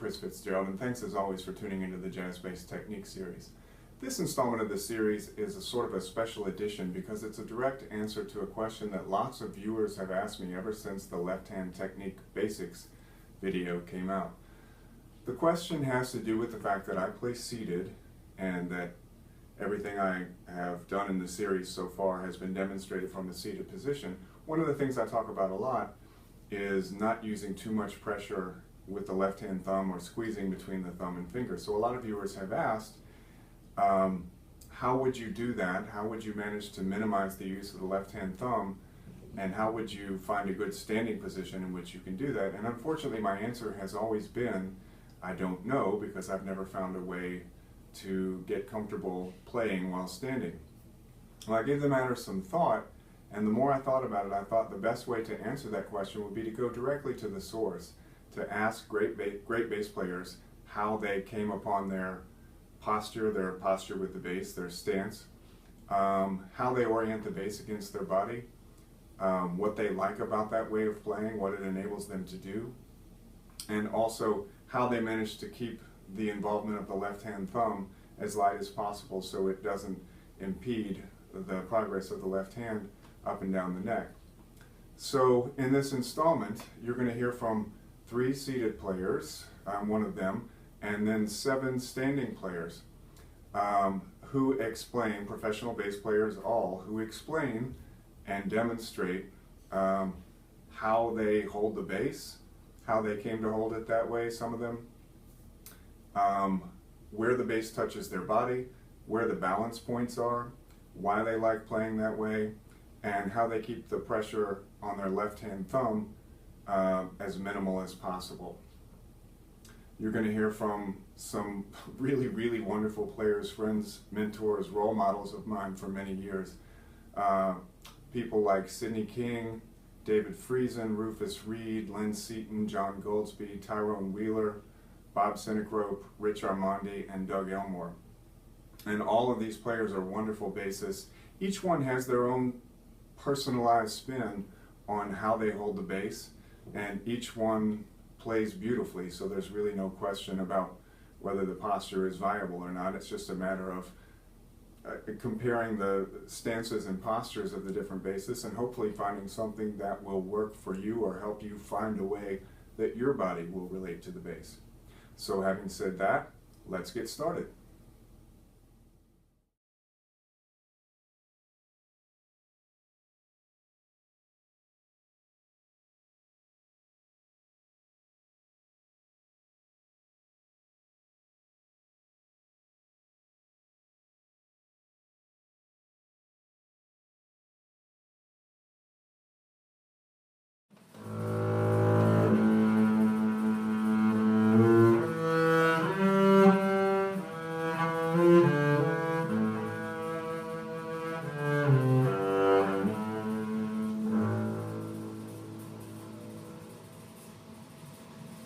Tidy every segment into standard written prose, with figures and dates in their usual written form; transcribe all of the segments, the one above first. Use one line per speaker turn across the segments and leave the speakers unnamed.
Chris Fitzgerald, and thanks as always for tuning into the Jazz Bass Technique series. This installment of the series is a sort of a special edition because it's a direct answer to a question that lots of viewers have asked me ever since the Left-Hand Technique Basics video came out. The question has to do with the fact that I play seated and that everything I have done in the series so far has been demonstrated from the seated position. One of the things I talk about a lot is not using too much pressure with the left-hand thumb or squeezing between the thumb and finger. So a lot of viewers have asked, how would you do that? How would you manage to minimize the use of the left-hand thumb? And how would you find a good standing position in which you can do that? And unfortunately, my answer has always been, I don't know, because I've never found a way to get comfortable playing while standing. Well, I gave the matter some thought, and the more I thought about it, I thought the best way to answer that question would be to go directly to the source, to ask great bass players how they came upon their posture with the bass, their stance, how they orient the bass against their body, what they like about that way of playing, what it enables them to do, and also how they manage to keep the involvement of the left-hand thumb as light as possible so it doesn't impede the progress of the left hand up and down the neck. So in this installment, you're going to hear from 3 seated players, one of them, and then 7 standing players who explain, professional bass players all, who explain and demonstrate how they hold the bass, how they came to hold it that way, some of them, where the bass touches their body, where the balance points are, why they like playing that way, and how they keep the pressure on their left-hand thumb as minimal as possible. You're going to hear from some really, really wonderful players, friends, mentors, role models of mine for many years. People like Sidney King, David Friesen, Rufus Reid, Lynn Seaton, John Goldsby, Tyrone Wheeler, Bob Sinicrope, Rich Armandi, and Doug Elmore. And all of these players are wonderful bassists. Each one has their own personalized spin on how they hold the bass, and each one plays beautifully, so there's really no question about whether the posture is viable or not. It's just a matter of comparing the stances and postures of the different bassists and hopefully finding something that will work for you or help you find a way that your body will relate to the bass. So having said that, let's get started.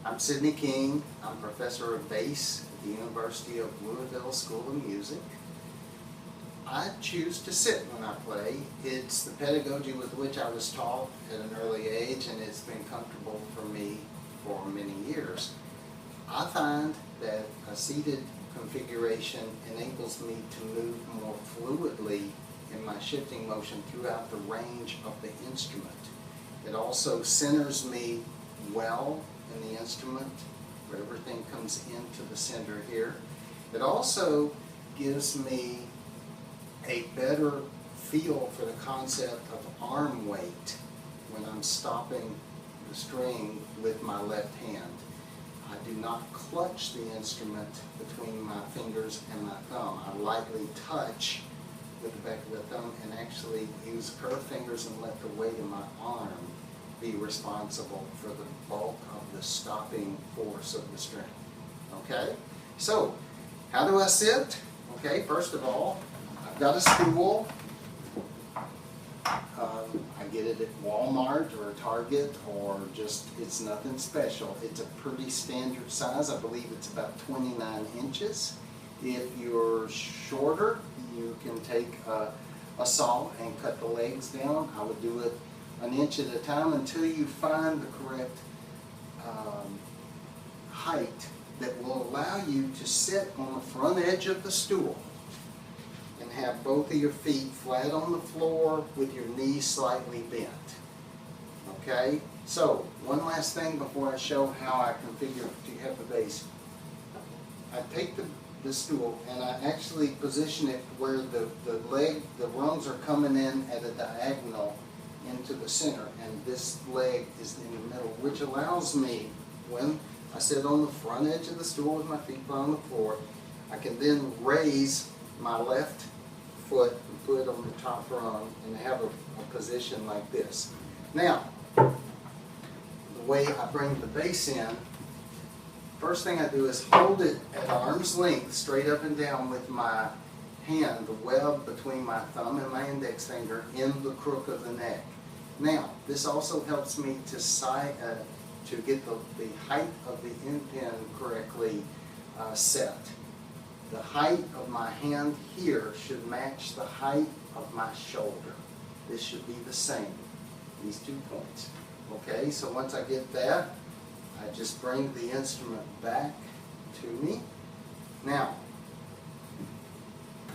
I'm Sidney King. I'm professor of bass at the University of Louisville School of Music. I choose to sit when I play. It's the pedagogy with which I was taught at an early age, and it's been comfortable for me for many years. I find that a seated configuration enables me to move more fluidly in my shifting motion throughout the range of the instrument. It also centers me well in the instrument, where everything comes into the center here. It also gives me a better feel for the concept of arm weight when I'm stopping the string with my left hand. I do not clutch the instrument between my fingers and my thumb. I lightly touch with the back of the thumb and actually use curved fingers and let the weight of my arm be responsible for the bulk of the stopping force of the string. Okay? So, how do I sit? Okay, first of all, I've got a stool. I get it at Walmart or Target, or just, it's nothing special. It's a pretty standard size. I believe it's about 29 inches. If you're shorter, you can take a saw and cut the legs down. I would do it an inch at a time until you find the correct height that will allow you to sit on the front edge of the stool and have both of your feet flat on the floor with your knees slightly bent. Okay? So, one last thing before I show how I configure to have the bass. I take the stool and I actually position it where the rungs are coming in at a diagonal into the center, and this leg is in the middle, which allows me, when I sit on the front edge of the stool with my feet flat on the floor, I can then raise my left foot and put it on the top rung and have a position like this. Now, the way I bring the bass in, first thing I do is hold it at arm's length, straight up and down with my hand, the web between my thumb and my index finger in the crook of the neck. Now, this also helps me to get the height of the endpin correctly set. The height of my hand here should match the height of my shoulder. This should be the same, these 2 points. Okay, so once I get that, I just bring the instrument back to me. Now,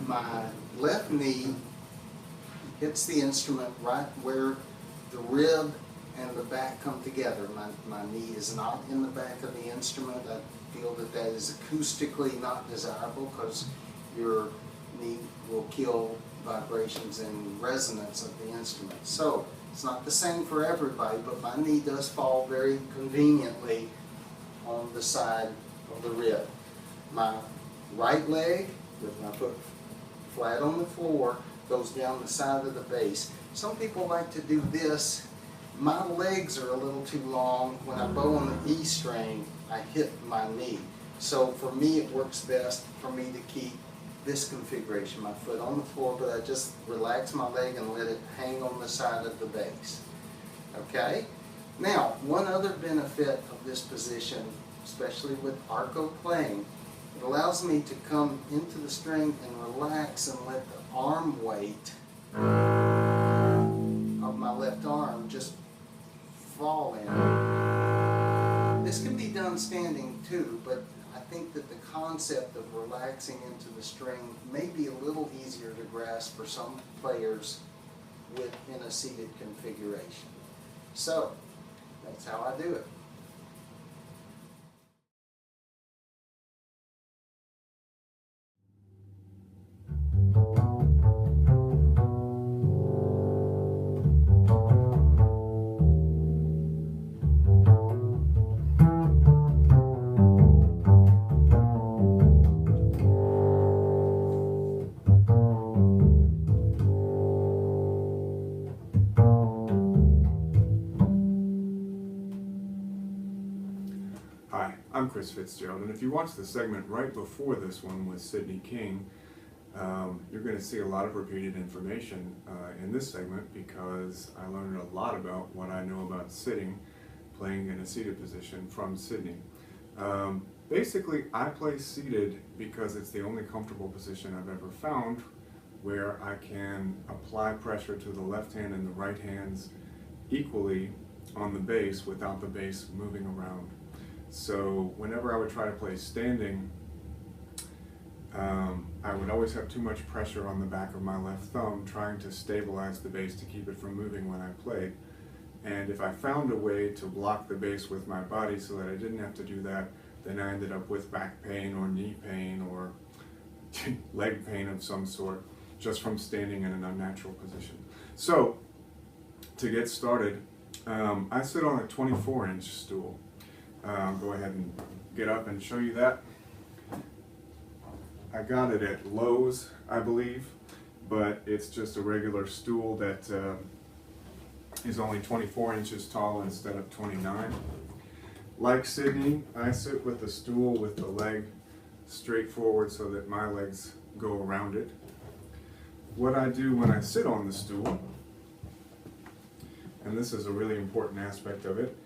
my left knee hits the instrument right where the rib and the back come together. My knee is not in the back of the instrument. I feel that is acoustically not desirable because your knee will kill vibrations and resonance of the instrument. So, it's not the same for everybody, but my knee does fall very conveniently on the side of the rib. My right leg, with my foot flat on the floor, goes down the side of the bass. Some people like to do this. My legs are a little too long. When I bow on the E string, I hit my knee. So for me, it works best for me to keep this configuration, my foot on the floor, but I just relax my leg and let it hang on the side of the bass. Okay? Now, one other benefit of this position, especially with arco playing, it allows me to come into the string and relax and let the arm weight of my left arm just fall in. This can be done standing too, but I think that the concept of relaxing into the string may be a little easier to grasp for some players in a seated configuration. So, that's how I do it.
I'm Chris Fitzgerald, and if you watch the segment right before this one with Sidney King, you're going to see a lot of repeated information in this segment because I learned a lot about what I know about sitting, playing in a seated position from Sidney. Basically, I play seated because it's the only comfortable position I've ever found where I can apply pressure to the left hand and the right hands equally on the bass without the bass moving around. So whenever I would try to play standing, I would always have too much pressure on the back of my left thumb trying to stabilize the bass to keep it from moving when I played. And if I found a way to block the bass with my body so that I didn't have to do that, then I ended up with back pain or knee pain or leg pain of some sort just from standing in an unnatural position. So to get started, I sit on a 24-inch stool. Go ahead and get up and show you that. I got it at Lowe's, I believe, but it's just a regular stool that is only 24 inches tall instead of 29. Like Sidney, I sit with the stool with the leg straight forward so that my legs go around it. What I do when I sit on the stool, and this is a really important aspect of it,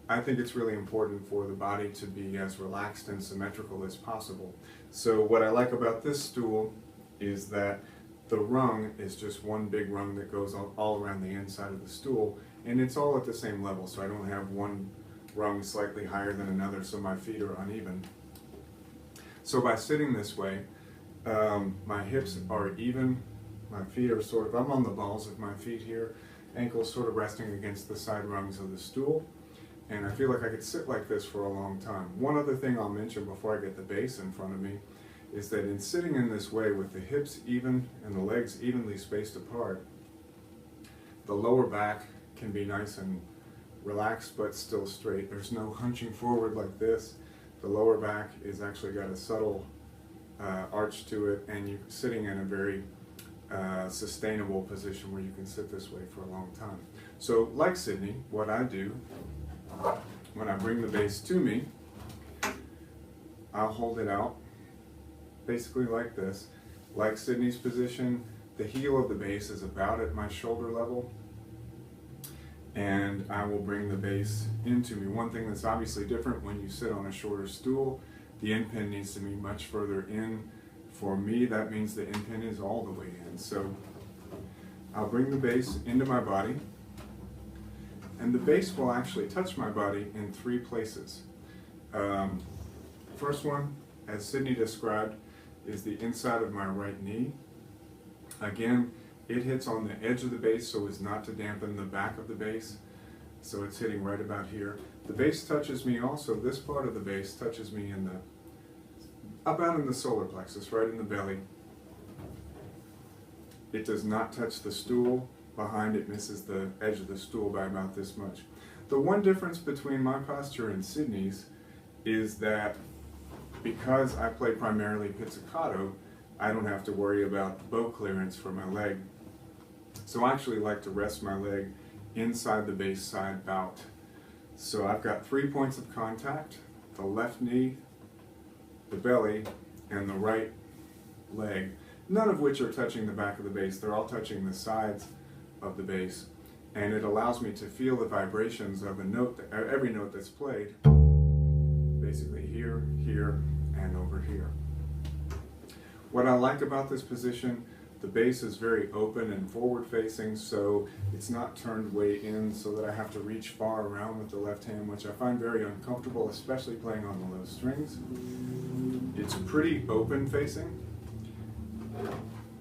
I think it's really important for the body to be as relaxed and symmetrical as possible. So what I like about this stool is that the rung is just one big rung that goes all around the inside of the stool, and it's all at the same level, so I don't have one rung slightly higher than another so my feet are uneven. So by sitting this way, my hips are even, my feet are sort of, I'm on the balls of my feet here, ankles sort of resting against the side rungs of the stool, and I feel like I could sit like this for a long time. One other thing I'll mention before I get the bass in front of me is that in sitting in this way with the hips even and the legs evenly spaced apart, the lower back can be nice and relaxed but still straight. There's no hunching forward like this. The lower back is actually got a subtle arch to it, and you're sitting in a very sustainable position where you can sit this way for a long time. So like Sidney, what I do when I bring the bass to me, I'll hold it out basically like this. Like Sidney's position, the heel of the bass is about at my shoulder level, and I will bring the bass into me. One thing that's obviously different when you sit on a shorter stool, the end pin needs to be much further in. For me, that means the end pin is all the way in. So I'll bring the bass into my body, and the bass will actually touch my body in 3 places. First one, as Sidney described, is the inside of my right knee. Again, it hits on the edge of the bass so as not to dampen the back of the bass. So it's hitting right about here. The bass touches me also, this part of the bass touches me in the, about in the solar plexus, right in the belly. It does not touch the stool. Behind it misses the edge of the stool by about this much. The one difference between my posture and Sidney's is that because I play primarily pizzicato, I don't have to worry about bow clearance for my leg. So I actually like to rest my leg inside the bass side bout. So I've got 3 points of contact: the left knee, the belly, and the right leg, none of which are touching the back of the bass. They're all touching the sides of the bass, and it allows me to feel the vibrations of a note, every note that's played, basically here, here, and over here. What I like about this position, the bass is very open and forward facing, so it's not turned way in so that I have to reach far around with the left hand, which I find very uncomfortable, especially playing on the low strings. It's pretty open facing,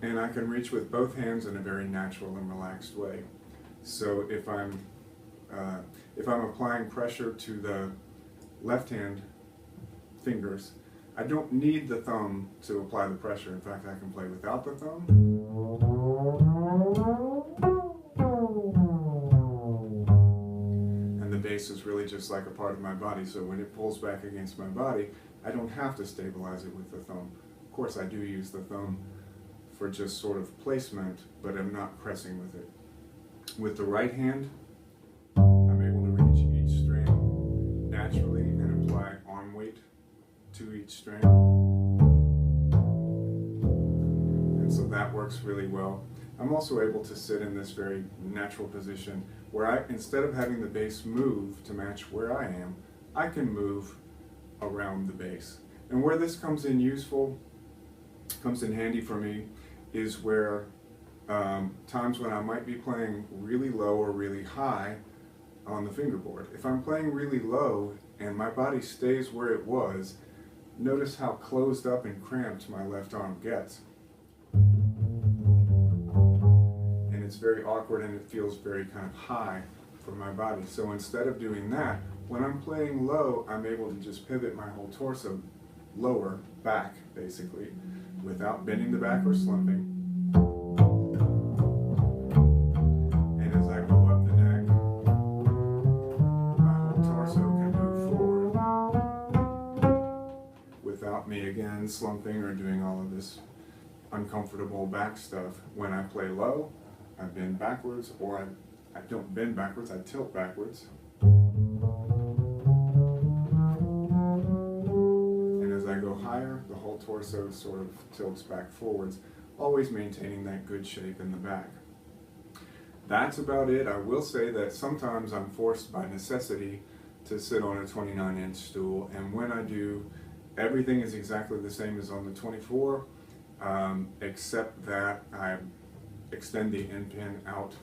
and I can reach with both hands in a very natural and relaxed way. So if I'm applying pressure to the left hand fingers, I don't need the thumb to apply the pressure. In fact, I can play without the thumb. And the bass is really just like a part of my body, so when it pulls back against my body, I don't have to stabilize it with the thumb. Of course, I do use the thumb for just sort of placement, but I'm not pressing with it. With the right hand, I'm able to reach each string naturally and apply arm weight to each string. And so that works really well. I'm also able to sit in this very natural position where instead of having the bass move to match where I am, I can move around the bass. And where this comes in handy for me is where times when I might be playing really low or really high on the fingerboard. If I'm playing really low and my body stays where it was, notice how closed up and cramped my left arm gets. And it's very awkward and it feels very kind of high for my body. So instead of doing that, when I'm playing low, I'm able to just pivot my whole torso lower, back basically, without bending the back or slumping. And as I go up the neck, my whole torso can move forward without me again slumping or doing all of this uncomfortable back stuff. When I play low, I bend backwards, or I don't bend backwards, I tilt backwards. And as I go higher, the whole torso sort of tilts back forwards, always maintaining that good shape in the back. That's about it. I will say that sometimes I'm forced by necessity to sit on a 29-inch stool, and when I do, everything is exactly the same as on the 24, except that I extend the end pin out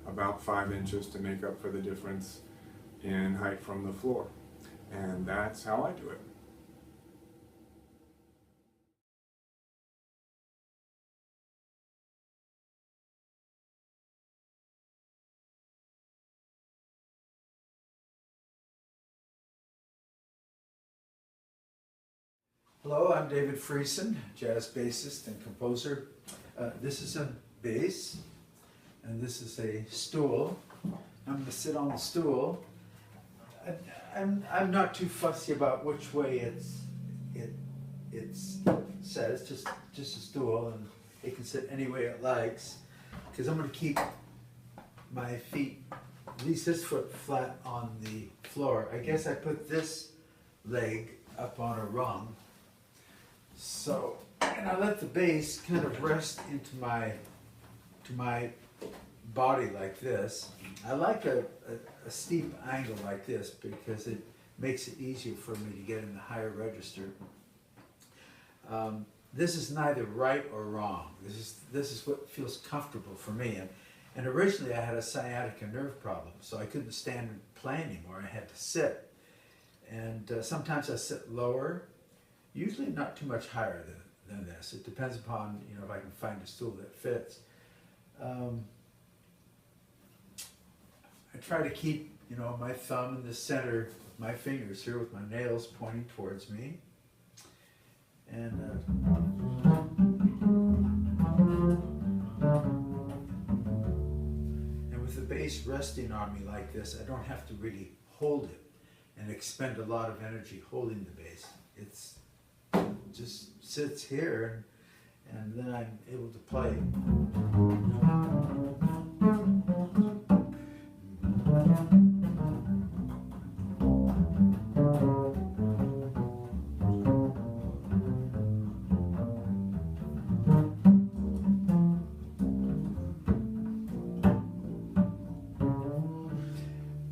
about 5 inches to make up for the difference in height from the floor. And that's how I do it.
Hello, I'm David Friesen, jazz bassist and composer. This is a bass, and this is a stool. I'm going to sit on the stool. I'm not too fussy about which way it's set. It's just a stool, and it can sit any way it likes. Because I'm going to keep my feet, at least this foot, flat on the floor. I guess I put this leg up on a rung. So, and I let the bass kind of rest into my body like this. I like a steep angle like this because it makes it easier for me to get in the higher register. This is neither right or wrong. This is what feels comfortable for me. And originally I had a sciatica nerve problem, so I couldn't stand and play anymore. I had to sit. And sometimes I sit lower, usually not too much higher than this. It depends upon, if I can find a stool that fits. I try to keep, my thumb in the center of my fingers here with my nails pointing towards me. And with the bass resting on me like this, I don't have to really hold it and expend a lot of energy holding the bass. It just sits here, and then I'm able to play.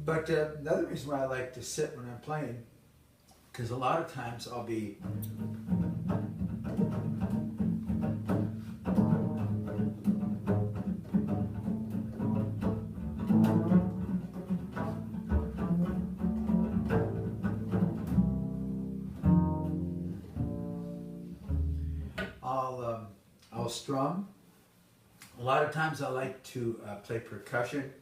But another reason why I like to sit when I'm playing, because a lot of times I'll be I'll strum. A lot of times I like to play percussion.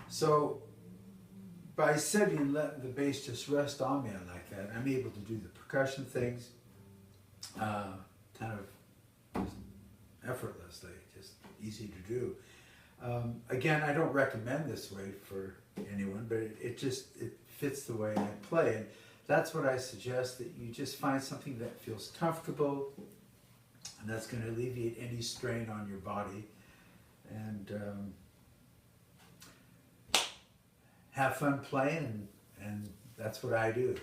So by sitting and letting the bass just rest on me like that, I'm able to do the percussion things kind of just effortlessly, just easy to do. Again, I don't recommend this way for anyone, but it fits the way I play. And that's what I suggest, that you just find something that feels comfortable and that's going to alleviate any strain on your body. And have fun playing, and that's what I do.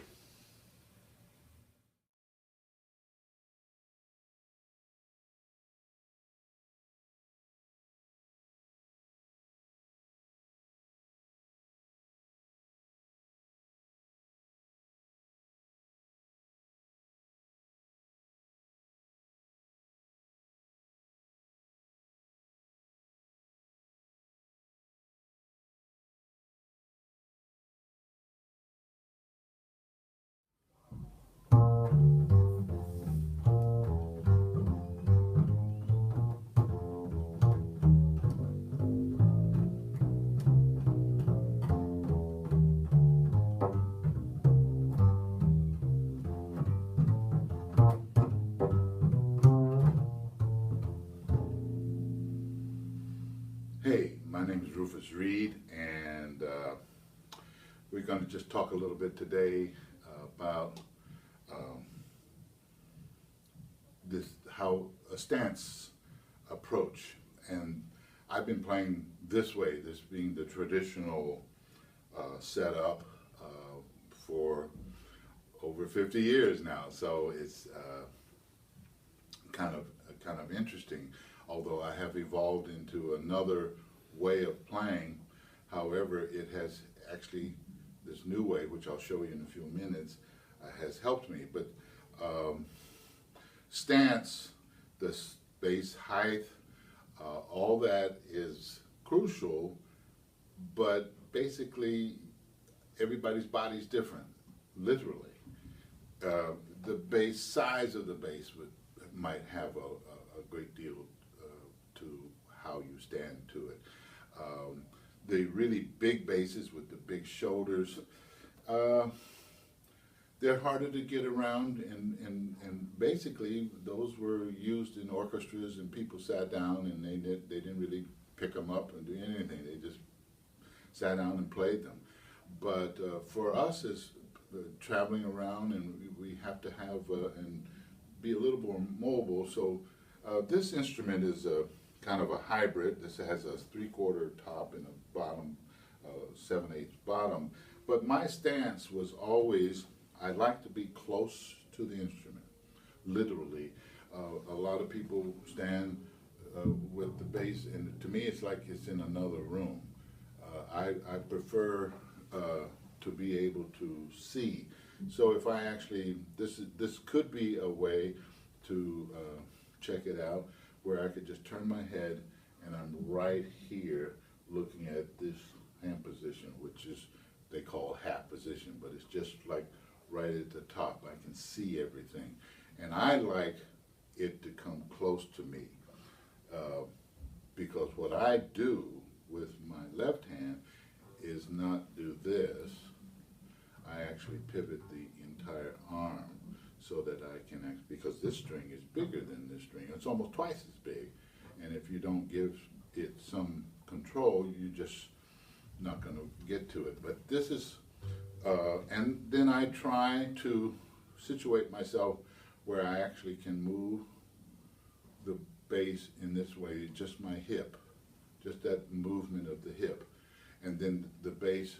Hey, my name is Rufus Reid, and we're going to just talk a little bit today about how a stance approach. And I've been playing this way, this being the traditional setup for over 50 years now. So it's kind of interesting. Although I have evolved into another way of playing, however, it has actually, this new way, which I'll show you in a few minutes, has helped me. But stance, the bass height, all that is crucial but basically everybody's body's different, literally. The bass, size of the bass might have a great deal to how you stand to it. The really big basses with the big shoulders, they're harder to get around, and basically those were used in orchestras, and people sat down and they didn't really pick them up and do anything. They just sat down and played them. But for us as traveling around, and we have to have and be a little more mobile. So this instrument is kind of a hybrid. This has a 3/4 top and a bottom, 7/8 bottom. But my stance was always, I like to be close to the instrument, literally. A lot of people stand with the bass, and to me it's like it's in another room. I prefer to be able to see. So if I actually, this could be a way to check it out, where I could just turn my head and I'm right here looking at this hand position, which is, they call hat position, but it's just like right at the top. I can see everything. And I like it to come close to me, because what I do with my left hand is not do this. I actually pivot the entire arm so that I can because this string is bigger than this string. It's almost twice as big. And if you don't give it some control, you're just not going to get to it. But this is, and then I try to situate myself where I actually can move the bass in this way, just my hip, just that movement of the hip. And then the bass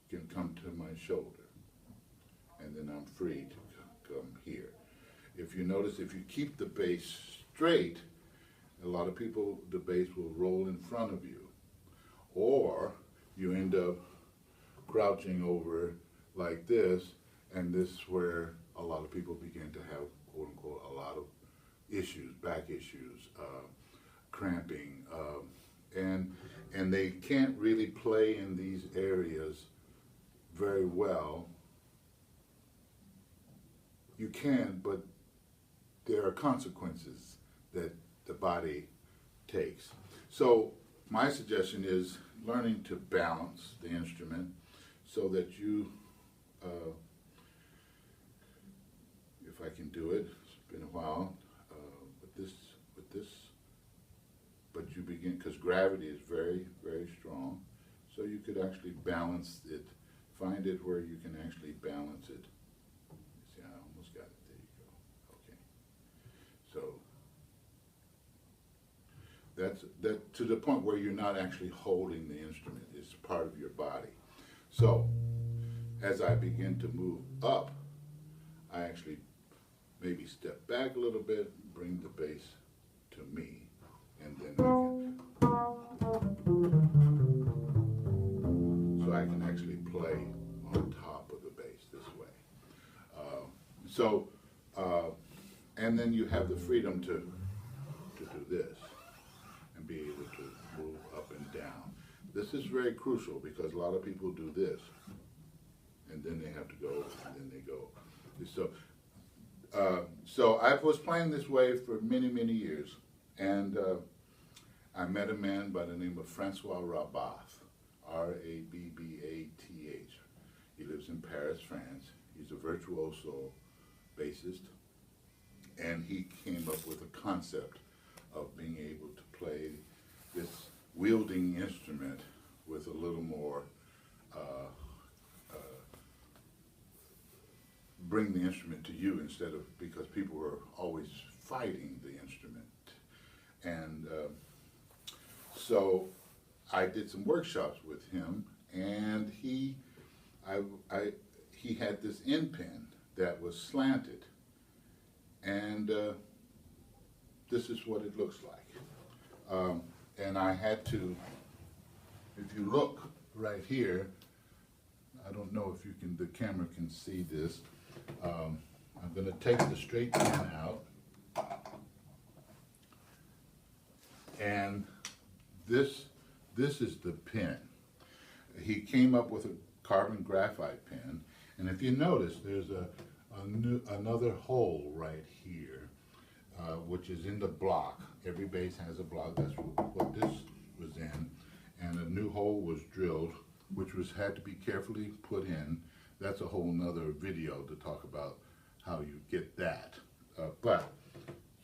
can come to my shoulder. And then I'm free to come here. If you notice, if you keep the bass straight, a lot of people, the bass will roll in front of you. Or you end up crouching over like this, and this is where a lot of people begin to have, quote unquote, a lot of issues, back issues, cramping, and they can't really play in these areas very well. You can, but there are consequences that the body takes. So my suggestion is learning to balance the instrument so that you, if I can do it, it's been a while, with this, but you begin, because gravity is very, very strong, so you could actually balance it, find it where you can actually balance it. See, I almost got it, there you go, okay. So, that's to the point where you're not actually holding the instrument, it's part of your body. So, as I begin to move up, I actually maybe step back a little bit, bring the bass to me, and then so I can actually play on top of the bass this way. And then you have the freedom to do this and be able to move up and down. This is very crucial because a lot of people do this, and then they have to go, and then they go. So I was playing this way for many, many years, and I met a man by the name of Francois Rabbath, R-A-B-B-A-T-H. He lives in Paris, France. He's a virtuoso bassist, and he came up with a concept of being able to play this wielding instrument with a little more bring the instrument to you instead of, because people were always fighting the instrument. And so I did some workshops with him, and he had this endpin that was slanted, and this is what it looks like. And I had to, if you look right here, I don't know if you can, the camera can see this. I'm going to take the straight pin out, and this is the pin. he came up with a carbon graphite pen, and if you notice, there's another hole right here, which is in the block. Every bass has a block. That's what this was in, and a new hole was drilled, which had to be carefully put in. That's a whole nother video to talk about how you get that.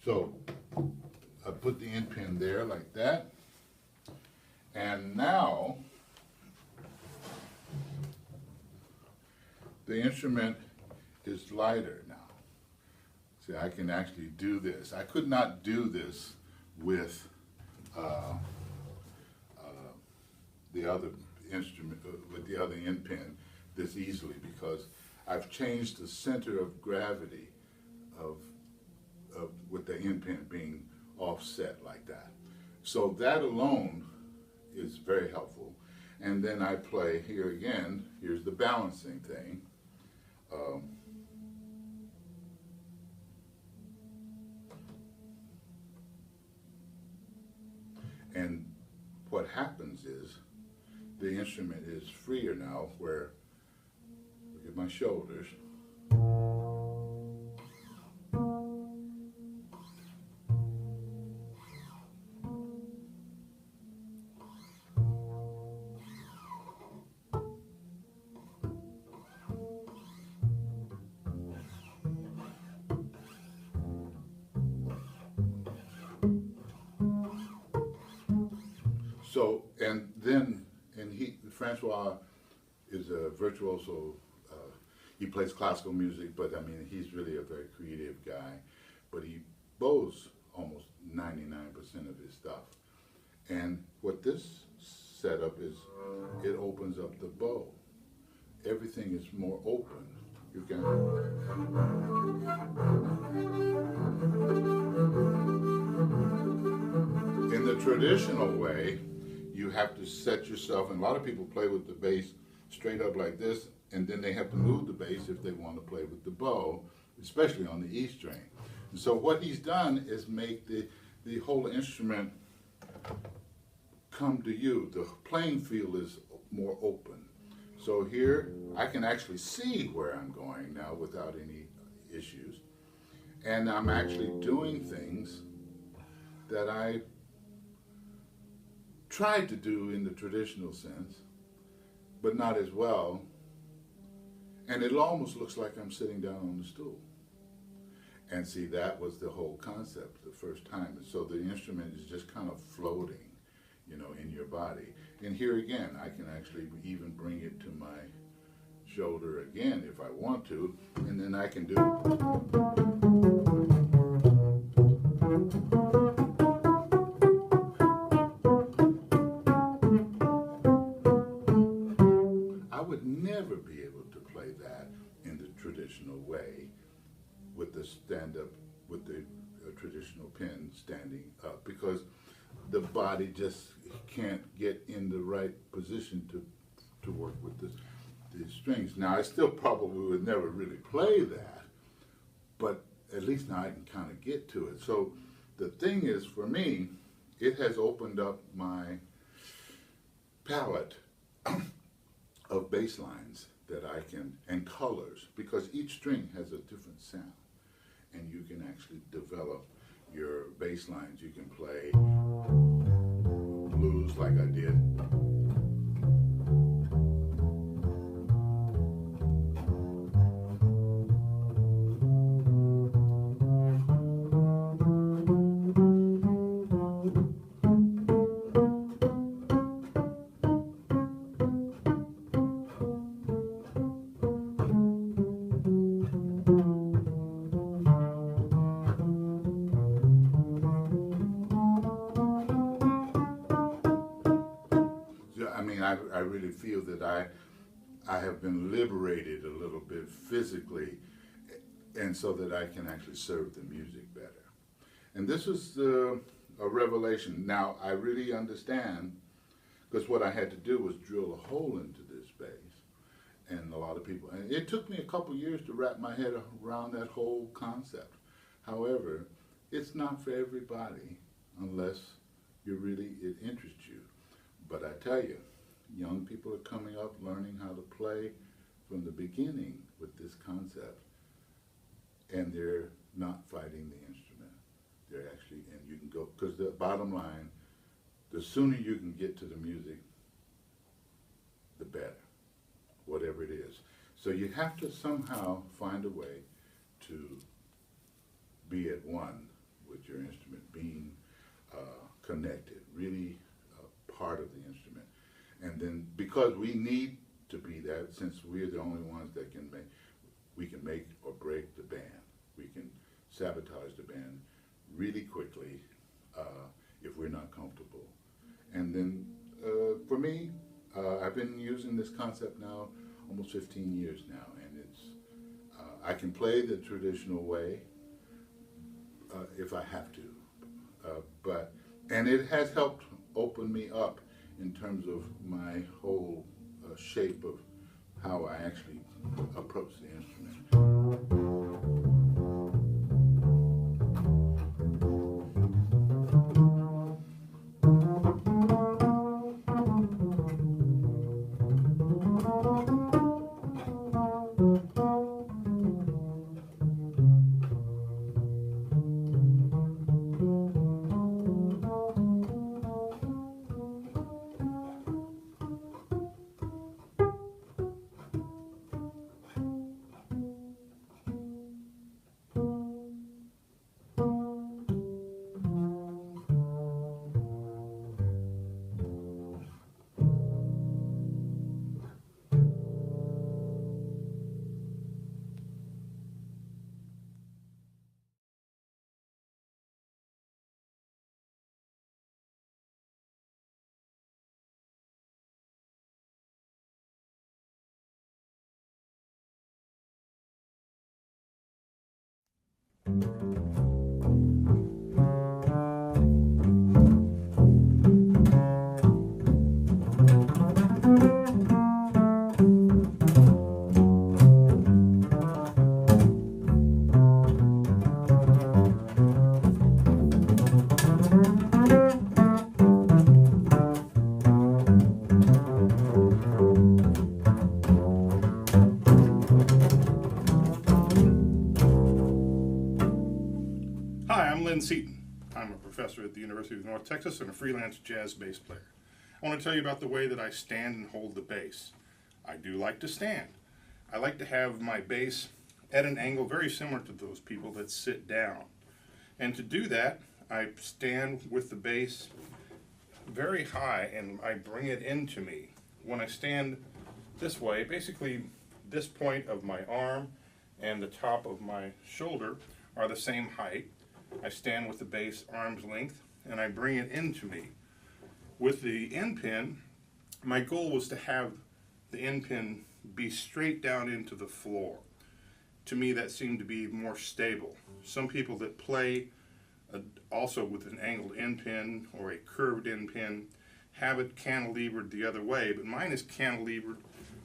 So I put the end pin there like that, and now the instrument is lighter now. See, I can actually do this. I could not do this with the other instrument, with the other end pin this easily, because I've changed the center of gravity with the end pin being offset like that. So that alone is very helpful. And then I play here again, here's the balancing thing. And what happens is the instrument is freer now, where, look at my shoulders. So, and Francois is a virtuoso. He plays classical music, but I mean, he's really a very creative guy. But he bows almost 99% of his stuff. And what this setup is, it opens up the bow. Everything is more open. You can. In the traditional way, you have to set yourself, and a lot of people play with the bass straight up like this, and then they have to move the bass if they want to play with the bow, especially on the E string. And so what he's done is make the whole instrument come to you. The playing field is more open. So here, I can actually see where I'm going now without any issues. And I'm actually doing things that I tried to do in the traditional sense, but not as well. And it almost looks like I'm sitting down on the stool. And see, that was the whole concept the first time. And so the instrument is just kind of floating, you know, in your body. And here again, I can actually even bring it to my shoulder again if I want to, and then I can do. I would never be able to play that in the traditional way with the stand-up, with the traditional pin standing up, because the body just can't get in the right position to work with the strings. Now, I still probably would never really play that, but at least now I can kind of get to it. So the thing is, for me, it has opened up my palette of bass lines that I can, and colors, because each string has a different sound, and you can actually develop your bass lines. You can play blues like I did. I really feel that I have been liberated a little bit physically, and so that I can actually serve the music better. And this was a revelation. Now, I really understand, because what I had to do was drill a hole into this bass, and a lot of people, and it took me a couple years to wrap my head around that whole concept. However, it's not for everybody unless it interests you. But I tell you, young people are coming up learning how to play from the beginning with this concept, and they're not fighting the instrument. They're actually, and you can go, because the bottom line, the sooner you can get to the music, the better, whatever it is. So you have to somehow find a way to be at one with your instrument, being connected, really part of the instrument. And then, because we need to be that, since we're the only ones that can make, we can make or break the band. We can sabotage the band really quickly if we're not comfortable. And then for me, I've been using this concept now almost 15 years now, and it's I can play the traditional way if I have to, and it has helped open me up in terms of my whole shape of how I actually approach the instrument.
Lynn Seaton. I'm a professor at the University of North Texas and a freelance jazz bass player. I want to tell you about the way that I stand and hold the bass. I do like to stand. I like to have my bass at an angle very similar to those people that sit down. And to do that, I stand with the bass very high and I bring it into me. When I stand this way, basically this point of my arm and the top of my shoulder are the same height. I stand with the bass arm's length and I bring it into me. With the endpin, my goal was to have the endpin be straight down into the floor. To me, that seemed to be more stable. Some people that play also with an angled endpin or a curved endpin have it cantilevered the other way, but mine is cantilevered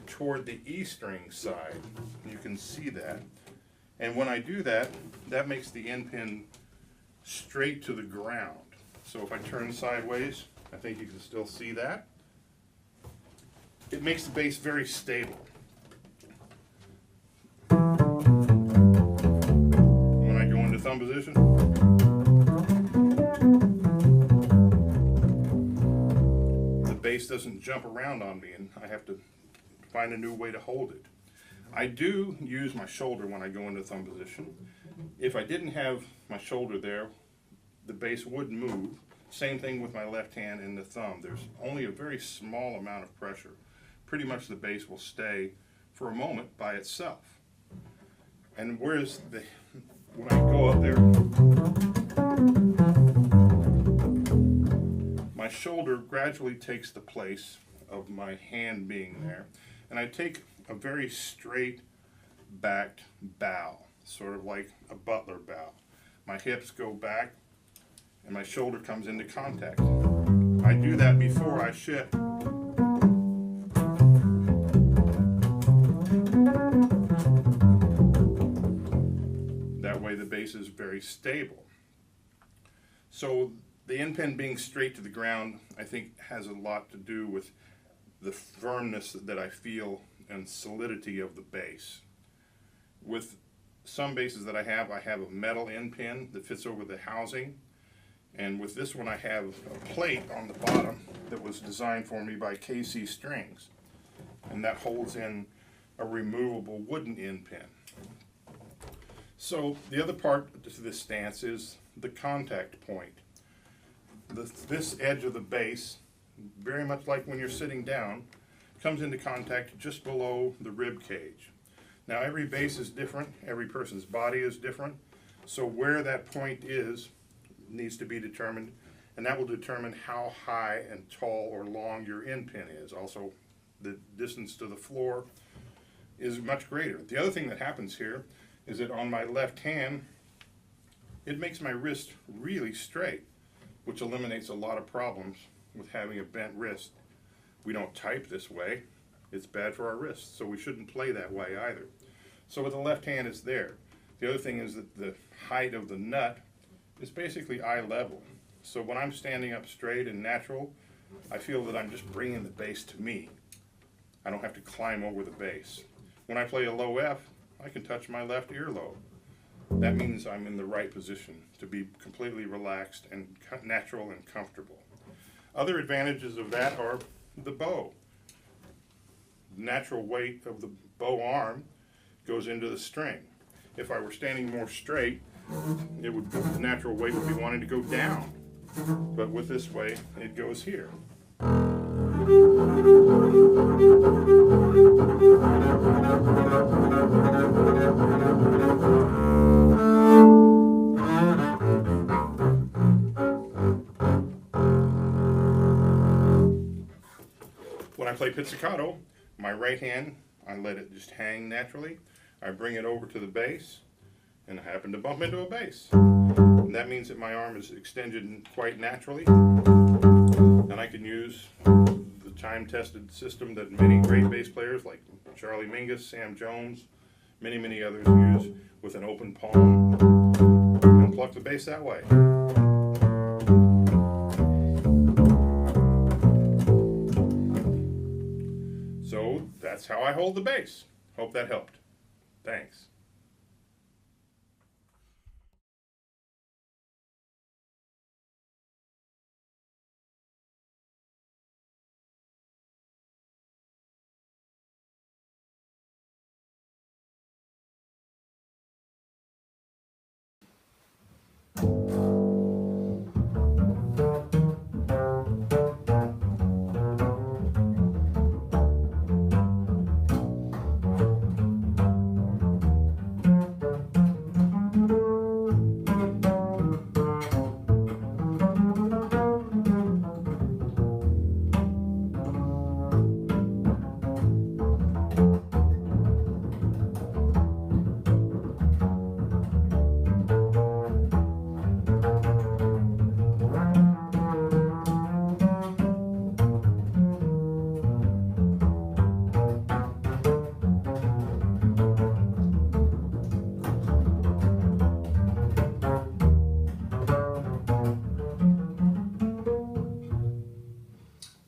toward the E string side. You can see that. And when I do that, that makes the endpin straight to the ground. So if I turn sideways, I think you can still see that. It makes the bass very stable. When I go into thumb position, the bass doesn't jump around on me and I have to find a new way to hold it. I do use my shoulder when I go into thumb position. If I didn't have my shoulder there, the bass would move. Same thing with my left hand and the thumb. There's only a very small amount of pressure. Pretty much the bass will stay for a moment by itself. And whereas when I go up there, my shoulder gradually takes the place of my hand being there. And I take a very straight backed bow, sort of like a butler bow. My hips go back and my shoulder comes into contact. I do that before I shift. That way the bass is very stable. So the endpin being straight to the ground, I think, has a lot to do with the firmness that I feel and solidity of the bass. With some basses that I have a metal end pin that fits over the housing, and with this one I have a plate on the bottom that was designed for me by KC Strings, and that holds in a removable wooden end pin. So the other part to this stance is the contact point. This edge of the bass, very much like when you're sitting down, comes into contact just below the rib cage. Now every bass is different, every person's body is different, so where that point is needs to be determined, and that will determine how high and tall or long your end pin is. Also, the distance to the floor is much greater. The other thing that happens here is that on my left hand, it makes my wrist really straight, which eliminates a lot of problems with having a bent wrist. We don't type this way. It's bad for our wrists, so we shouldn't play that way either. So with the left hand, it's there. The other thing is that the height of the nut is basically eye level. So when I'm standing up straight and natural, I feel that I'm just bringing the bass to me. I don't have to climb over the bass. When I play a low F, I can touch my left earlobe. That means I'm in the right position to be completely relaxed and natural and comfortable. Other advantages of that are the bow. The natural weight of the bow arm goes into the string. If I were standing more straight, the natural weight would be wanting to go down. But with this way, it goes here. When I play pizzicato, my right hand, I let it just hang naturally. I bring it over to the bass, and I happen to bump into a bass. And that means that my arm is extended quite naturally, and I can use the time-tested system that many great bass players like Charlie Mingus, Sam Jones, many others use with an open palm, and pluck the bass that way. So that's how I hold the bass. Hope that helped. Thanks.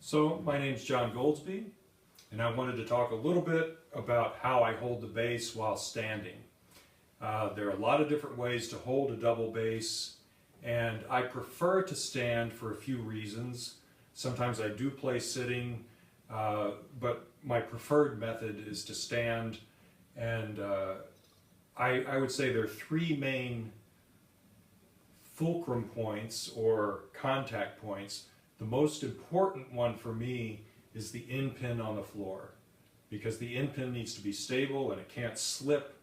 So my name's John Goldsby, and I wanted to talk a little bit about how I hold the bass while standing. There are a lot of different ways to hold a double bass, and I prefer to stand for a few reasons. Sometimes I do play sitting, but my preferred method is to stand, and I would say there are three main fulcrum points or contact points. The most important one for me is the end pin on the floor, because the end pin needs to be stable and it can't slip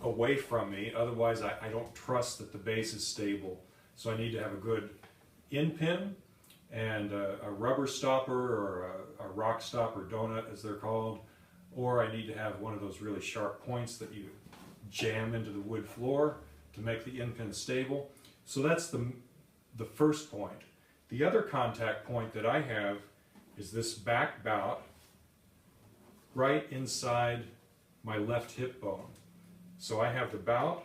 away from me. Otherwise, I don't trust that the bass is stable. So I need to have a good end pin and a rubber stopper or a rock stopper donut, as they're called, or I need to have one of those really sharp points that you jam into the wood floor to make the end pin stable. So that's the first point. The other contact point that I have is this back bout right inside my left hip bone. So I have the bout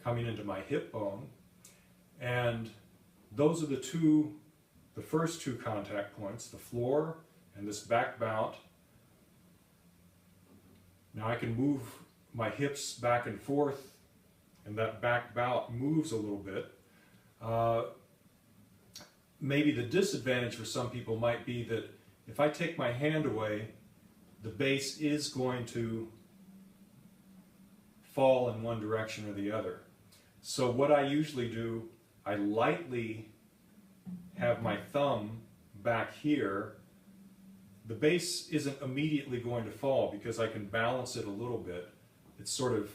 coming into my hip bone, and those are the two the first two contact points, the floor and this back bout. Now I can move my hips back and forth, and that back bout moves a little bit. Maybe the disadvantage for some people might be that if I take my hand away, the bass is going to fall in one direction or the other. So what I usually do, I lightly have my thumb back here. The bass isn't immediately going to fall because I can balance it a little bit. It's sort of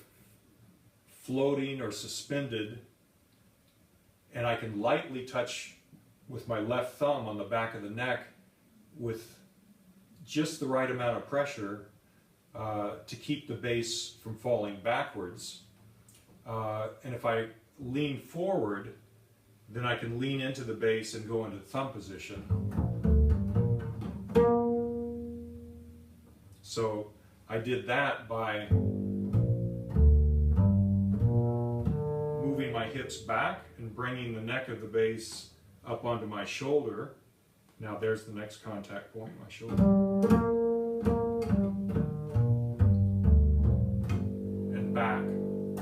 floating or suspended, and I can lightly touch with my left thumb on the back of the neck with just the right amount of pressure to keep the bass from falling backwards. And if I lean forward, then I can lean into the bass and go into thumb position. So I did that by moving my hips back and bringing the neck of the bass up onto my shoulder. Now there's the next contact point, my shoulder. And back,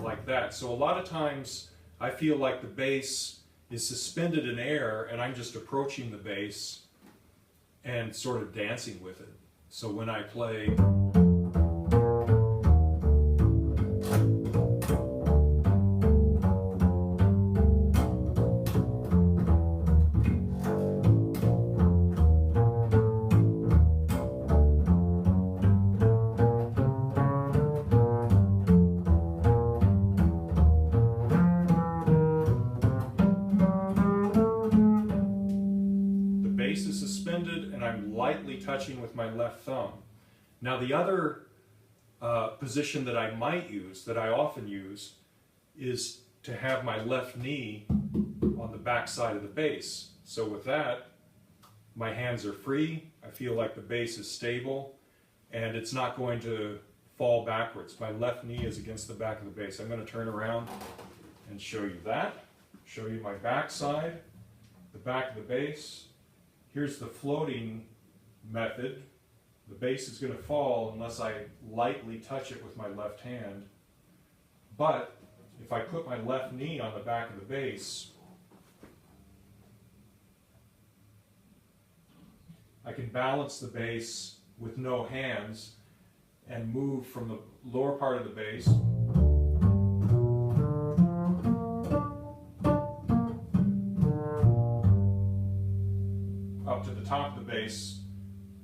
like that. So a lot of times I feel like the bass is suspended in air and I'm just approaching the bass and sort of dancing with it. So when I play touching with my left thumb. Now the other position that I might use, that I often use, is to have my left knee on the back side of the bass. So with that, my hands are free, I feel like the bass is stable, and it's not going to fall backwards. My left knee is against the back of the bass. I'm going to turn around and show you that. Show you my back side, the back of the bass. Here's the floating method. The bass is going to fall unless I lightly touch it with my left hand. But if I put my left knee on the back of the bass, I can balance the bass with no hands and move from the lower part of the bass up to the top of the bass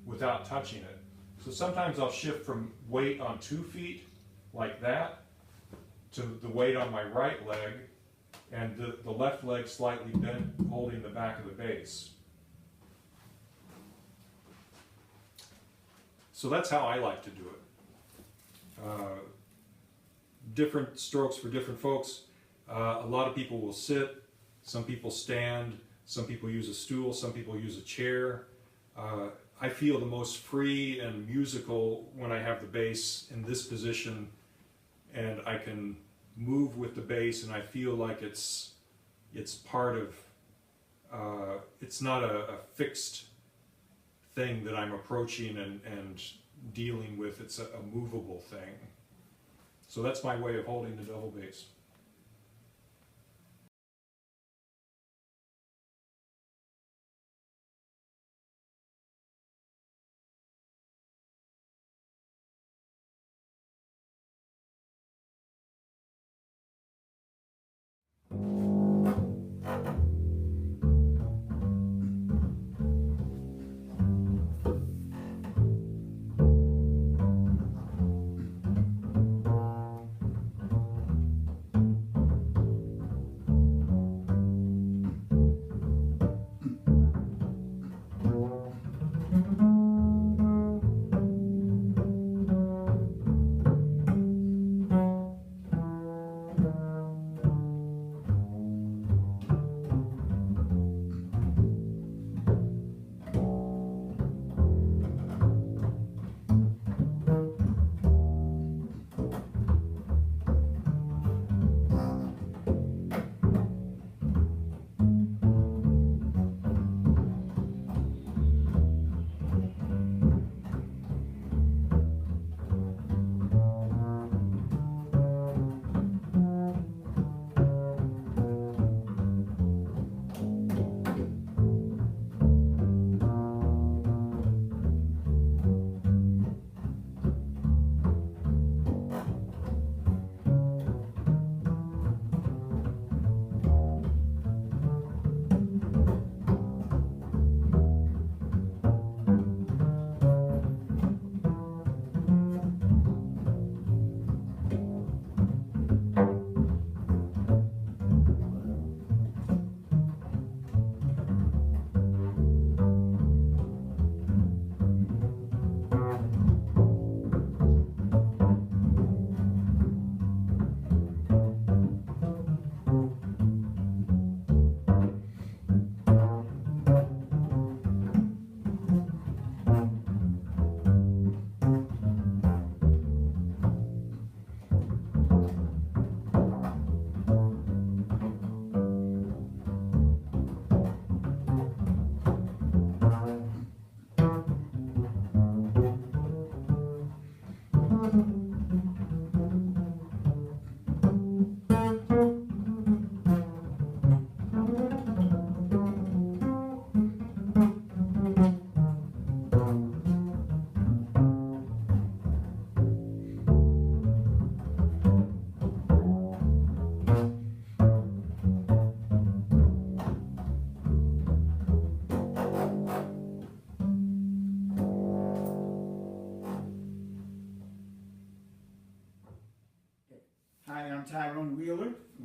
without touching it. So sometimes I'll shift from weight on 2 feet, like that, to the weight on my right leg, and the left leg slightly bent, holding the back of the bass. So that's how I like to do it. Different strokes for different folks. A lot of people will sit, some people stand, some people use a stool, some people use a chair. I feel the most free and musical when I have the bass in this position, and I can move with the bass, and I feel like it's part of, it's not a fixed thing that I'm approaching and dealing with. It's a movable thing. So that's my way of holding the double bass.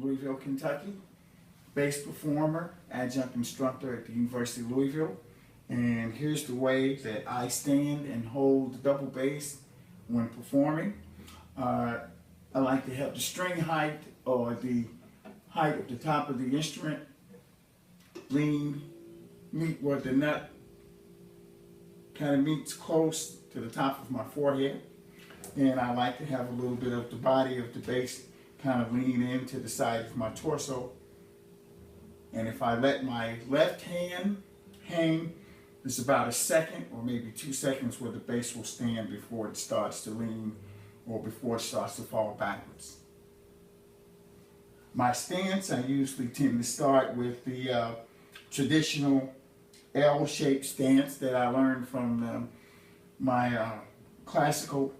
Louisville, Kentucky. Bass performer, adjunct instructor at the University of Louisville. And here's the way that I stand and hold the double bass when performing. I like to have the string height or the height of the top of the instrument meet where the nut kind of meets close to the top of my forehead. And I like to have a little bit of the body of the bass kind of lean into the side of my torso. And if I let my left hand hang, it's about a second or maybe 2 seconds where the bass will stand before it starts to lean or before it starts to fall backwards. My stance, I usually tend to start with the traditional L-shaped stance that I learned from my classical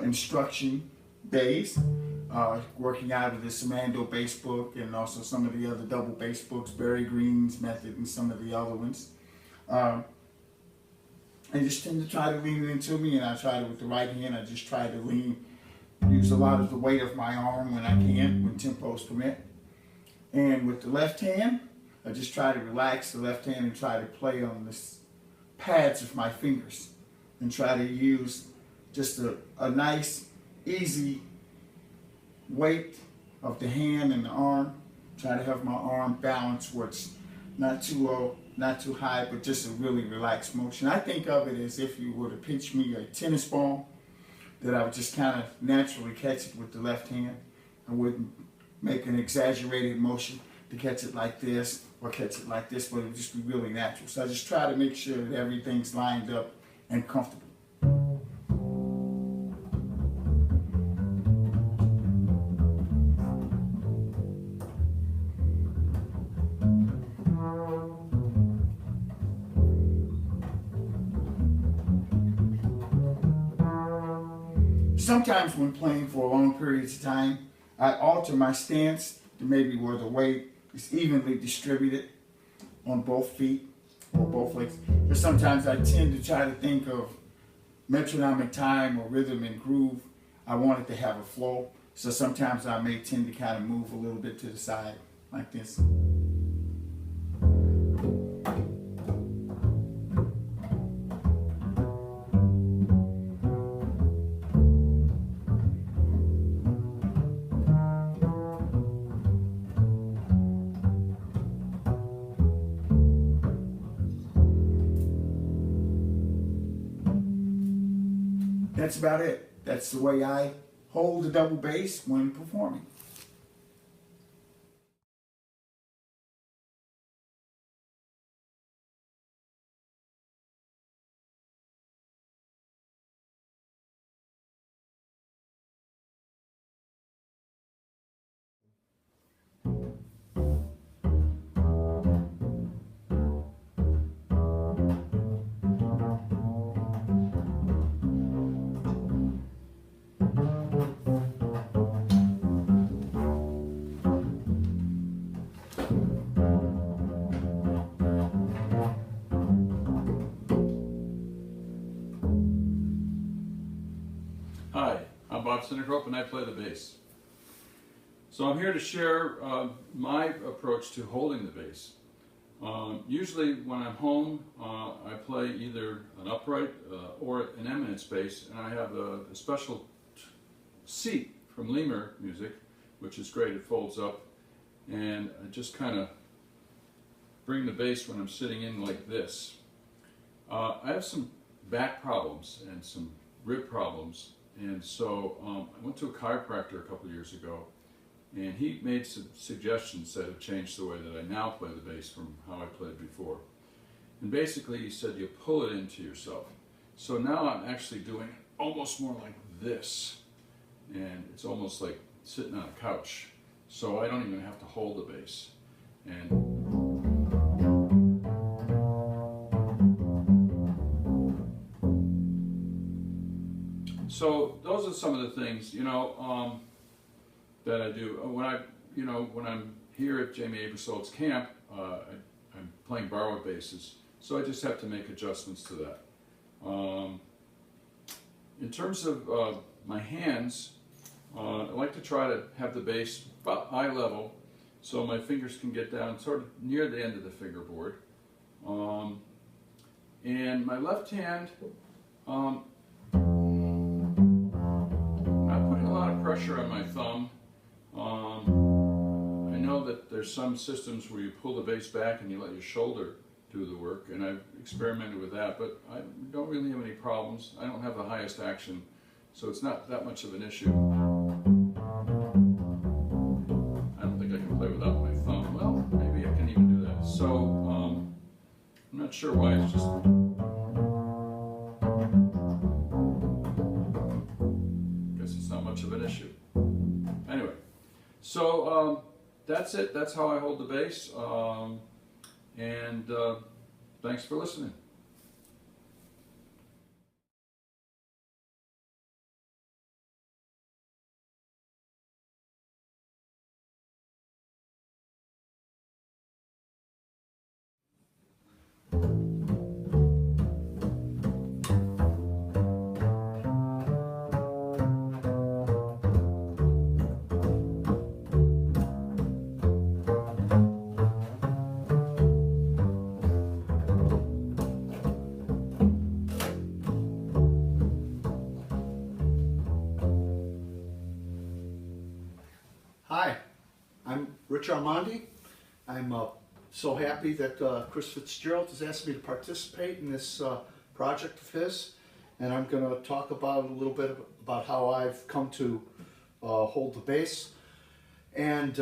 instruction days, working out of the Simando bass book and also some of the other double bass books, Barry Green's method and some of the other ones. I just tend to try to lean it into me, and I try to, with the right hand, I just try to use a lot of the weight of my arm when I can, when tempos permit. And with the left hand, I just try to relax the left hand and try to play on the pads of my fingers and try to use just a nice, easy weight of the hand and the arm. Try to have my arm balanced where it's not too low, not too high, but just a really relaxed motion. I think of it as if you were to pitch me a tennis ball, that I would just kind of naturally catch it with the left hand. I wouldn't make an exaggerated motion to catch it like this or catch it like this, but it would just be really natural. So I just try to make sure that everything's lined up and comfortable. Sometimes when playing for long periods of time, I alter my stance to maybe where the weight is evenly distributed on both feet or both legs. But sometimes I tend to try to think of metronomic time or rhythm and groove. I want it to have a flow. So sometimes I may tend to kind of move a little bit to the side like this. That's about it. That's the way I hold the double bass when performing.
Hi, I'm Bob Sinicrope and I play the bass. So I'm here to share my approach to holding the bass. Usually when I'm home, I play either an upright or an eminence bass, and I have a special seat from Lemur Music, which is great. It folds up, and I just kind of bring the bass when I'm sitting in like this. I have some back problems and some rib problems. And so I went to a chiropractor a couple of years ago, and he made some suggestions that have changed the way that I now play the bass from how I played before. And basically he said you pull it into yourself. So now I'm actually doing it almost more like this. And it's almost like sitting on a couch. So I don't even have to hold the bass. And so those are some of the things, that I do. When I'm here at Jamie Aebersold's camp, I'm playing borrowed basses, so I just have to make adjustments to that. In terms of my hands, I like to try to have the bass about eye level, so my fingers can get down sort of near the end of the fingerboard. And my left hand, I'm not putting a lot of pressure on my thumb. I know that there's some systems where you pull the bass back and you let your shoulder do the work, and I've experimented with that, but I don't really have any problems. I don't have the highest action, so it's not that much of an issue. I don't think I can play without my thumb. Well, maybe I can even do that. So, I'm not sure why, it's just... guess it's not much of an issue. Anyway, so that's it. That's how I hold the bass. And thanks for listening.
Hi, I'm Rich Armandi. I'm so happy that Chris Fitzgerald has asked me to participate in this project of his, and I'm going to talk about a little bit about how I've come to hold the bass. And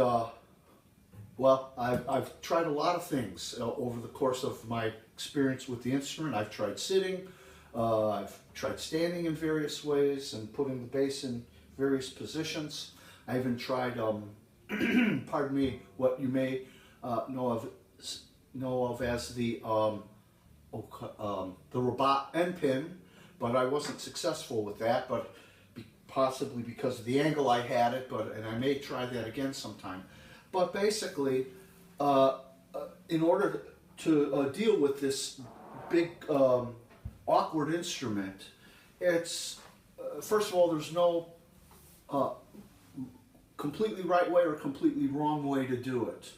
well, I've tried a lot of things over the course of my experience with the instrument. I've tried sitting, I've tried standing in various ways and putting the bass in various positions. I even tried, pardon me, what you may know of as the Rabbath endpin, but I wasn't successful with that. But possibly because of the angle I had it. And I may try that again sometime. But basically, in order to deal with this big awkward instrument, it's first of all, there's no completely right way or completely wrong way to do it.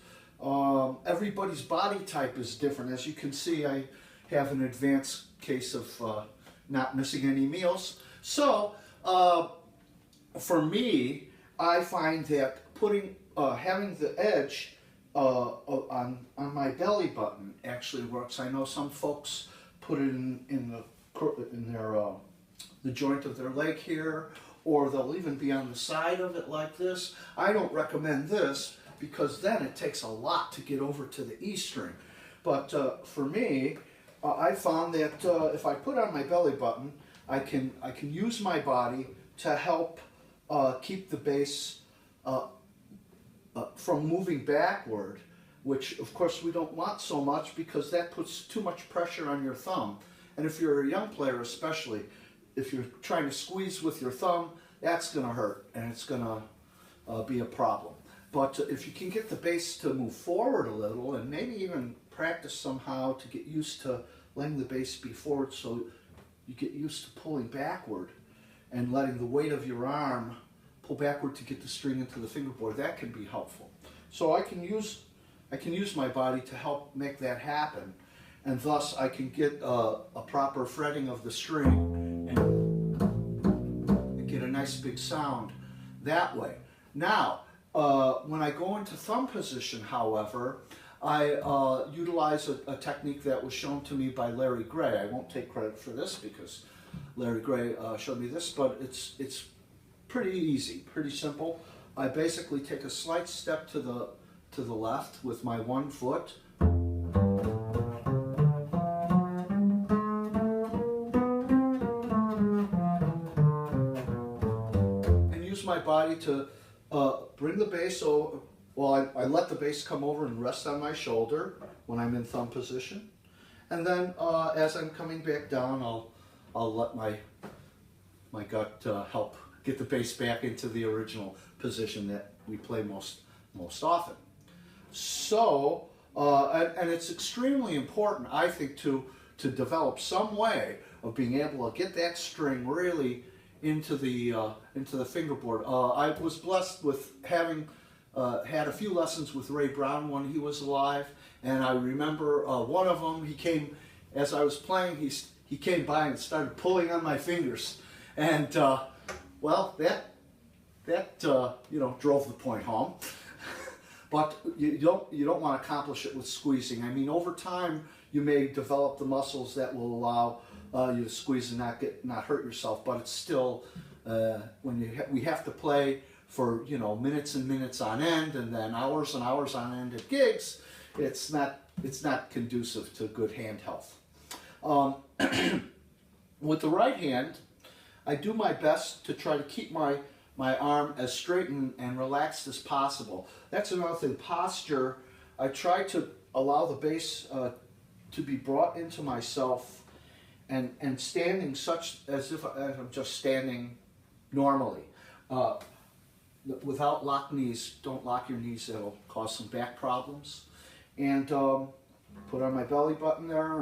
Everybody's body type is different. As you can see, I have an advanced case of not missing any meals. So for me, I find that having the edge on my belly button actually works. I know some folks put it in the joint of their leg here, or they'll even be on the side of it like this. I don't recommend this because then it takes a lot to get over to the E string. But for me, I found that if I put on my belly button, I can use my body to help keep the bass from moving backward, which of course we don't want so much because that puts too much pressure on your thumb. And if you're a young player especially, if you're trying to squeeze with your thumb, that's going to hurt and it's going to be a problem. But if you can get the bass to move forward a little and maybe even practice somehow to get used to letting the bass be forward so you get used to pulling backward and letting the weight of your arm pull backward to get the string into the fingerboard, that can be helpful. So I can use my body to help make that happen, and thus I can get a proper fretting of the string and get a nice big sound that way. Now, when I go into thumb position, however, I utilize a technique that was shown to me by Larry Gray. I won't take credit for this because Larry Gray showed me this, but it's pretty easy, pretty simple. I basically take a slight step to the left with my one foot. And use my body to bring the bass over. Well, I let the bass come over and rest on my shoulder when I'm in thumb position. And then as I'm coming back down, I'll let my gut help get the bass back into the original position that we play most often. So, and it's extremely important, I think, to develop some way of being able to get that string really into the fingerboard. I was blessed with having had a few lessons with Ray Brown when he was alive, and I remember one of them, he came, as I was playing, he came by and started pulling on my fingers, and well, that you know, drove the point home. But you don't want to accomplish it with squeezing. I mean, over time, you may develop the muscles that will allow you to squeeze and not hurt yourself. But it's still when we have to play for, you know, minutes and minutes on end, and then hours and hours on end at gigs. It's not conducive to good hand health. With the right hand, I do my best to try to keep my arm as straight and relaxed as possible. That's another thing. Posture. I try to allow the bass to be brought into myself and standing such as if I'm just standing normally. Without locked knees, don't lock your knees, it'll cause some back problems. And put on my belly button there,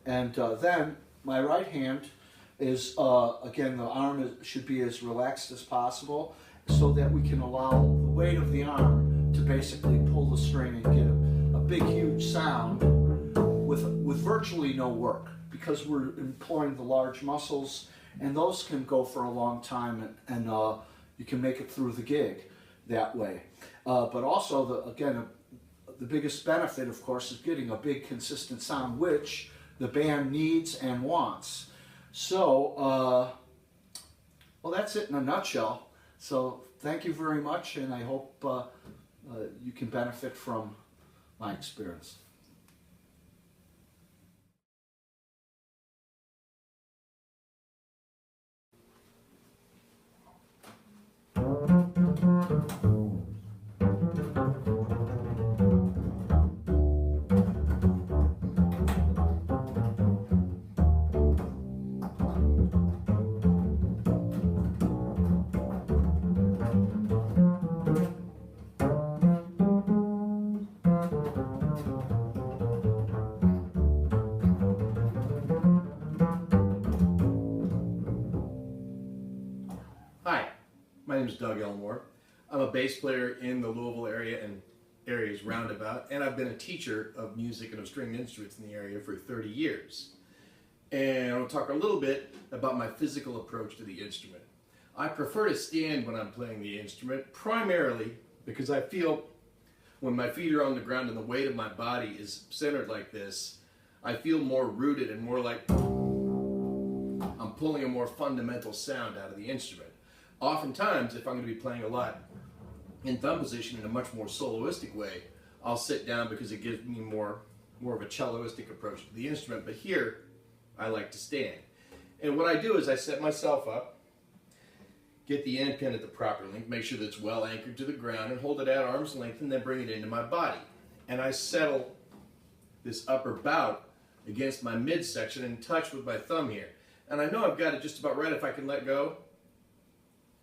and then my right hand is, again, the arm should be as relaxed as possible so that we can allow the weight of the arm to basically pull the string and get a big, huge sound with virtually no work, because we're employing the large muscles, and those can go for a long time, and you can make it through the gig that way. But also, the biggest benefit, of course, is getting a big, consistent sound, which the band needs and wants. So, well, that's it in a nutshell. So, thank you very much, and I hope you can benefit from my experience.
My name is Doug Elmore. I'm a bass player in the Louisville area and areas roundabout, and I've been a teacher of music and of stringed instruments in the area for 30 years. And I'll talk a little bit about my physical approach to the instrument. I prefer to stand when I'm playing the instrument, primarily because I feel when my feet are on the ground and the weight of my body is centered like this, I feel more rooted and more like I'm pulling a more fundamental sound out of the instrument. Oftentimes, if I'm going to be playing a lot in thumb position in a much more soloistic way, I'll sit down because it gives me more of a celloistic approach to the instrument. But here, I like to stand. And what I do is I set myself up, get the end pin at the proper length, make sure that it's well anchored to the ground, and hold it at arm's length, and then bring it into my body. And I settle this upper bout against my midsection and touch with my thumb here. And I know I've got it just about right if I can let go.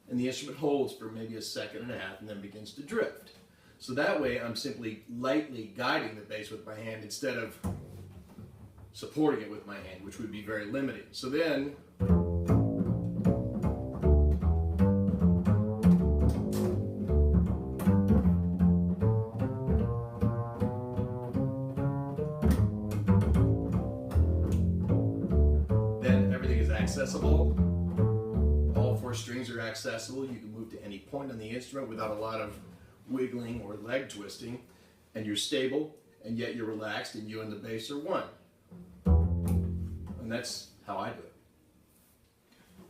And the instrument holds for maybe a second and a half and then begins to drift. So that way I'm simply lightly guiding the bass with my hand instead of supporting it with my hand, which would be very limiting. So then everything is accessible. Strings are accessible. You can move to any point on the instrument without a lot of wiggling or leg twisting, and you're stable, and yet you're relaxed, and you and the bass are one. And that's how I do it.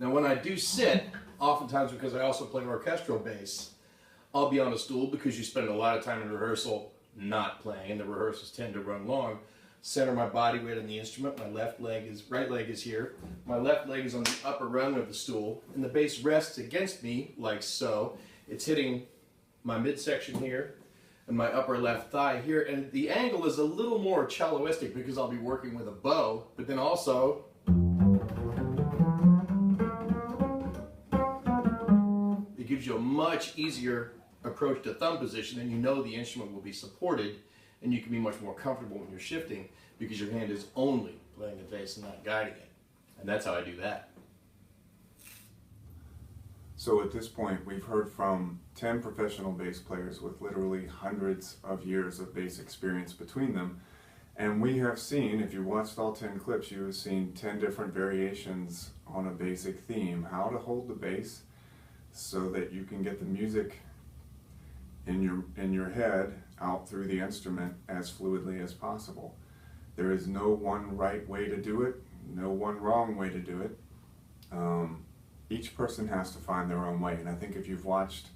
Now when I do sit, oftentimes because I also play orchestral bass, I'll be on a stool because you spend a lot of time in rehearsal not playing, and the rehearsals tend to run long. Center my body weight on the instrument. My right leg is here. My left leg is on the upper rung of the stool, and the bass rests against me like so. It's hitting my midsection here and my upper left thigh here, and the angle is a little more celloistic because I'll be working with a bow, but then also it gives you a much easier approach to thumb position, and you know the instrument will be supported, and you can be much more comfortable when you're shifting because your hand is only playing the bass and not guiding it. And that's how I do that.
So at this point, we've heard from 10 professional bass players with literally hundreds of years of bass experience between them. And we have seen, if you watched all 10 clips, you have seen 10 different variations on a basic theme, how to hold the bass so that you can get the music in your head out through the instrument as fluidly as possible. There is no one right way to do it, no one wrong way to do it. Each person has to find their own way, and I think if you've watched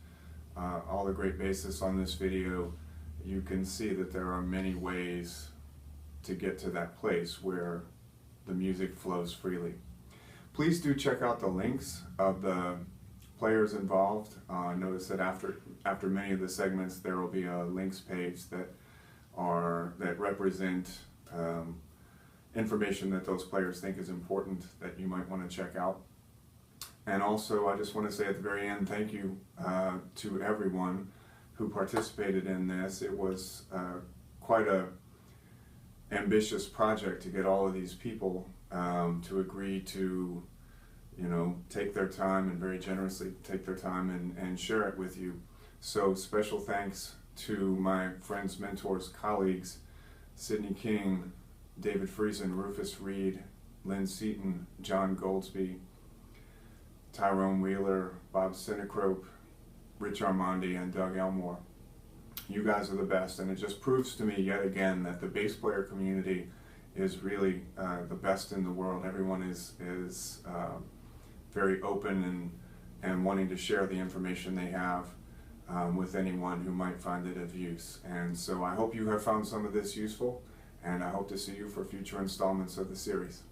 all the great bassists on this video, you can see that there are many ways to get to that place where the music flows freely. Please do check out the links of the players involved. Notice that after many of the segments there will be a links page that represent information that those players think is important that you might want to check out. And also, I just want to say at the very end, thank you to everyone who participated in this. It was quite a ambitious project to get all of these people to agree to, take their time and very generously take their time and share it with you. So special thanks to my friends, mentors, colleagues, Sidney King, David Friesen, Rufus Reid, Lynn Seaton, John Goldsby, Tyrone Wheeler, Bob Sinicrope, Rich Armandi, and Doug Elmore. You guys are the best, and it just proves to me yet again that the bass player community is really the best in the world. Everyone is very open and wanting to share the information they have with anyone who might find it of use. And so I hope you have found some of this useful, and I hope to see you for future installments of the series.